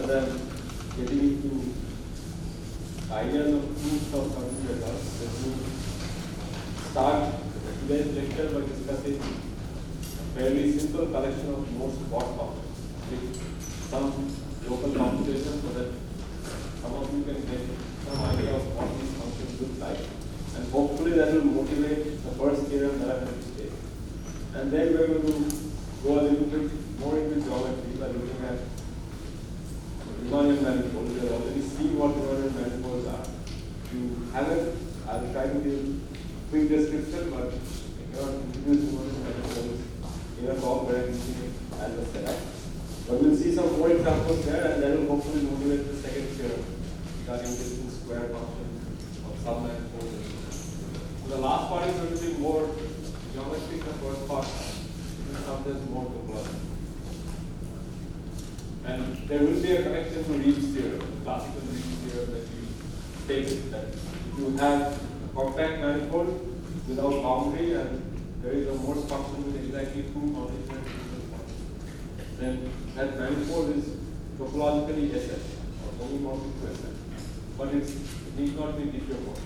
than getting into ideas of proofs of certain results, let me start today's lecture by discussing a fairly simple collection of more spot functions with some local computation so that some of you can get some idea of what these functions look like. And hopefully that will motivate the first theorem that I'm going to take. And then we're going to go a little bit more into geometry by looking at Riemannian manifolds. We have already seen what Riemannian manifolds are. If you haven't, I'll try to give a quick description, but I cannot introduce Riemannian manifolds in a talk where I'm using it as a setup. But we'll see some more examples there, and that will hopefully motivate the second theorem regarding different square functions of submanifolds. So the last part is going to be more geometric, the first part is sometimes more topological. And there will be a connection to Reeves theorem, the classical Reeves theorem that you take, that if you have a compact manifold without boundary and there is a Morse function with exactly two non-different points, then that manifold is topologically SS, or homomorphic to SS, but it need not be diffeomorphic.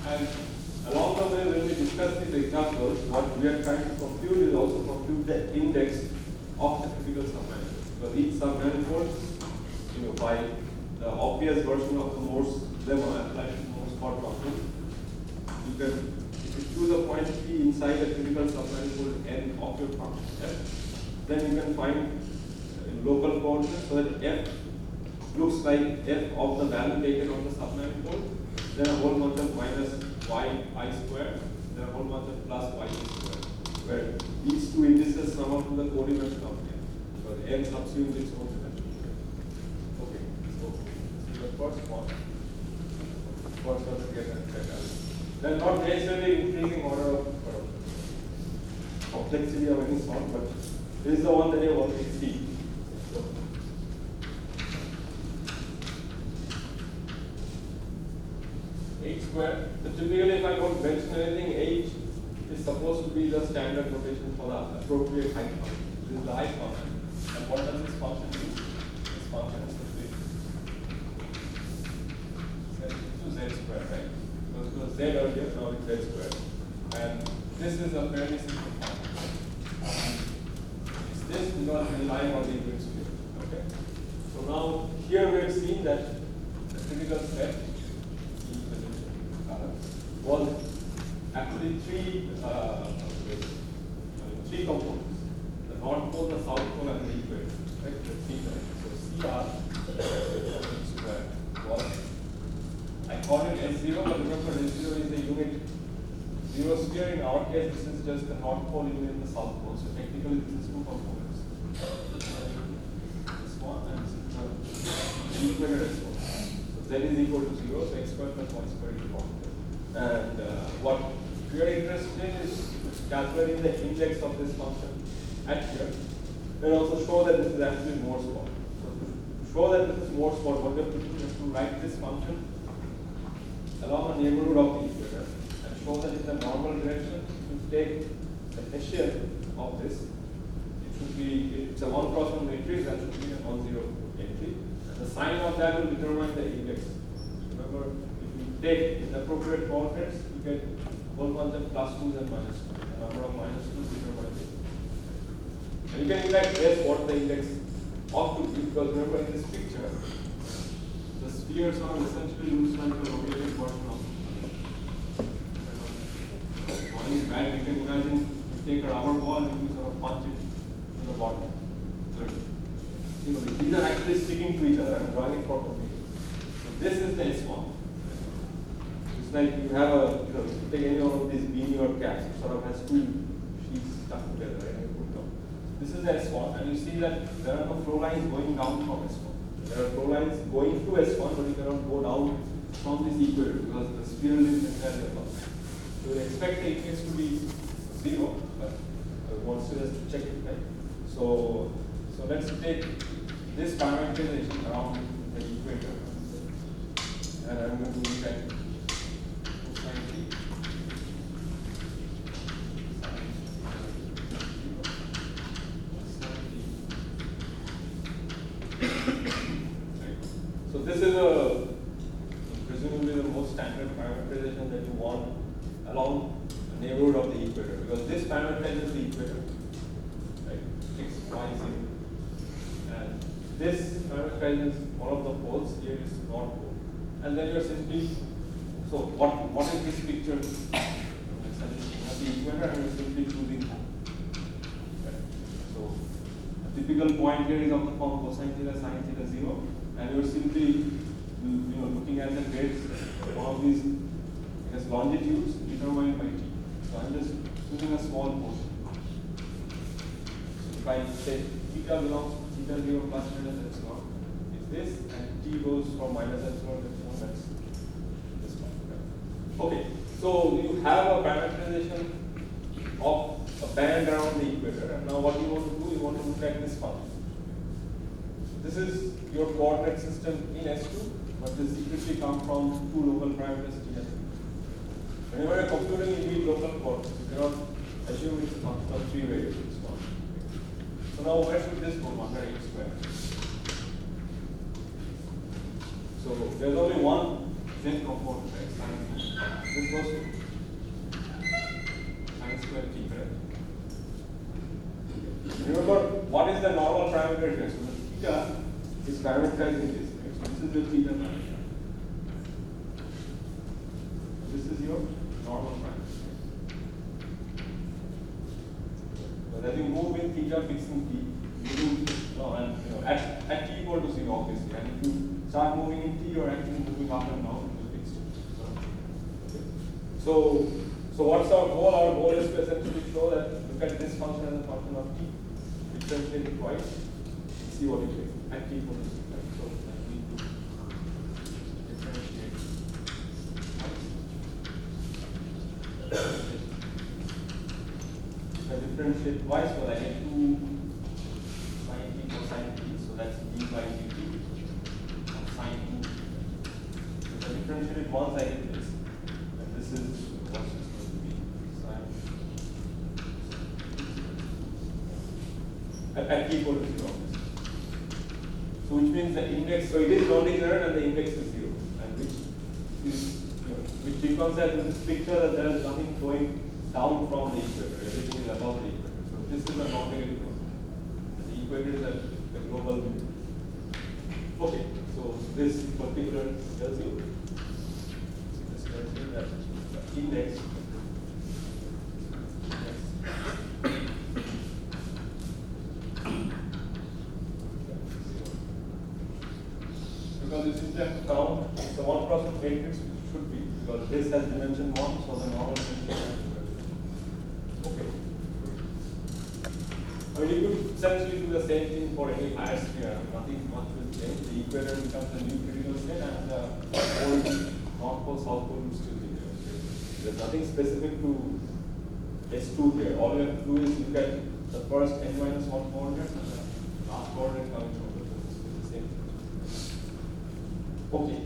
And along the way, when we discuss these examples, what we are trying to compute is also compute the index of the critical submanifold. Because each submanifold, by the obvious version of the Morse lemma applied to Morse spot function, you can, if you choose a point P inside the critical submanifold n of your function f, then you can find local coordinates so that f looks like f of the value taken on the submanifold, then a whole bunch of minus y I squared, then a whole bunch of plus y squared, where these two indices sum up to the codimension of n, because n subsumes its own dimension. Okay, so this is the first one. First one to get that. Then not necessarily increasing order of complexity of any sort, but this is the one that you already see. So, h squared. So typically, if I don't mention anything, h is supposed to be the standard notation for the appropriate height function. This is the height function. And what does this function do? This function is simply set to z squared, right? Because it was z earlier, now it's z squared. And this is a fairly simple function. It's this because we're relying on the unit sphere. Okay? So now here we have seen that the critical set was actually three components: the north pole, the south pole, and the equator. Right? So CR square was, I call it S0, but remember S0 is the unit zero sphere. In our case, this is just the north pole unit, the south pole. So technically, this is two components. This one and this is the equator S1. So Z is equal to 0, so x squared plus y squared is 1. And what we are interested in is calculating the index of this function at here, and also show that this is actually Morse spot. So to show that this is Morse spot, what we have to do is to write this function along the neighborhood of the equator and show that in the normal direction, if you take the Hessian of this, it should be, it's a 1 cross 1 matrix, that should be a non-zero entry. And the sign of that will determine the index. Remember, take the appropriate coordinates, you get whole bunch of plus 2s and minus 2. The number of minus 2s determines it. And you can in fact guess what the index ought to be, because remember in this picture, the spheres are essentially looks like the rotated version of one is bad. You can imagine you take a rubber ball and you sort of punch it to the bottom. So, these are actually sticking to each other and drawing it properly. So this is the S1. It's like you have a, you take any one of these beanie or caps, it sort of has two sheets stuck together, right? And put down. This is S1, and you see that there are no flow lines going down from S1. There are flow lines going to S1, but you cannot go down from this equator because the sphere is entirely above. So we expect the index to be 0, but one still has to check it, right? So So let's take this parameterization around the equator, and I'm going to look at cosine t. So this is presumably the most standard parameterization that you want along the neighborhood of the equator, because this parameterizes the equator, right? X, y, z. And this parameterizes one of the poles. Here is North Pole, and then you're simply, so what is this picture? It's the equator, and you're simply choosing pole. Right? So a typical point here is of the form cosine theta, sine theta, 0, and you're simply looking at the grids. One of these has longitudes determined by t. So I'm just choosing a small portion. So if I say theta belongs to theta 0 plus minus epsilon, it's this, and t goes from minus epsilon to epsilon, that's this one. Okay, so you have a parameterization of a band around the equator, and now what you want to do, you want to look at this function. This is your coordinate system in S2, but this secretly comes from two local parameters t and t. Whenever you're computing, you need local coordinates. You cannot assume it's a function of three variables. So now where should this go under x squared? So there's only one z component, right? This goes to sine squared t, correct? Remember, what is the normal parameter here? So the theta is parameterized in this, right? So this is the theta parameter. This is your normal parameter. So as you move in theta fixing t, you do at t equal to 0 obviously, and if you start moving in t, you're actually moving up and down in the fixed. So what's our goal? Our goal is to essentially show that look at this function as a function of t, differentiate it twice, see what it is at t equal to 0. So I need to differentiate twice. If I differentiate twice, well, I get 2 sine t cosine t, so that's d by dt of sine 2. So if I differentiate it once, I get this, and this is what's this going to be sine at t equal to 0. So which means the index, so it is non-linear and the index is 0, and which reconciles with this picture that there is nothing going down from the equator, everything is above the equator. So this is a non-negative one. The equator is at the global minimum. Okay, so this particular tells you, this tells you that the index because you simply have to count the 1 cross matrix, which should be, because this has dimension 1, so the normal dimension is 2. Okay. I mean, you could essentially do the same thing for any higher sphere. Nothing much will change. The equator becomes a new critical state, and the old North Pole, South Pole will still be there. There's nothing specific to S2 here. All you have to do is look at the first n-1 coordinate and the last coordinate coming from the same thing. Okay.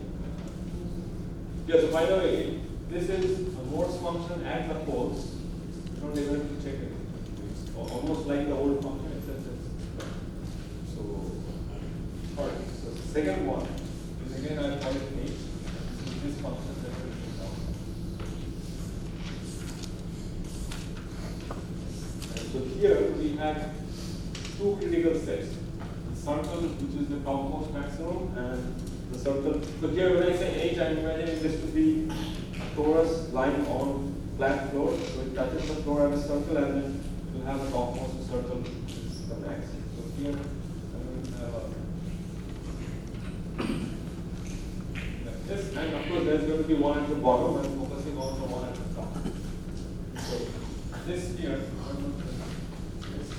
Yeah, so by the way, this is a Morse function at the poles. You don't even have to check it. It's almost like the old function, except it's so. Alright, so the second one is again I'll call it H. This function that we're written down. And so here we have two critical sets. The circle, which is the topmost maximum, and the circle. So here when I say H, I'm imagining this to be a torus lying on flat floor. So it touches the floor as a circle, and then you have a topmost circle, which is the max. So here I'm going to have like this, and of course there's going to be one at the bottom, and focusing on the one at the top. So this here, is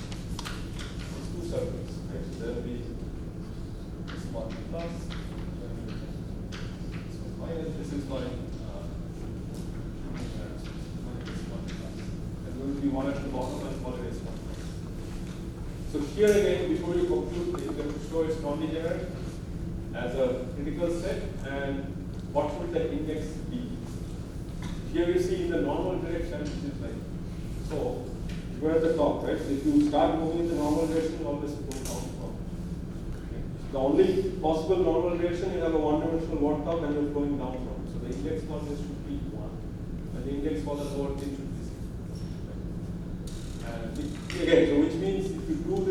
two circles, right? So there will be this one plus. This is my there's going to be one at the bottom and one is one. So here again, before you compute, you have to show its non-degenerate as a critical set, and what should the index be? Here you see in the normal direction, which is like so. You are at the top, right? So if you start moving in the normal direction, you always go down. Okay. The only possible normal direction is have a one-dimensional warp top and you're flowing down from it. So the index for this should be 1, and the index for the lower thing should be 0. And again, so which means if you do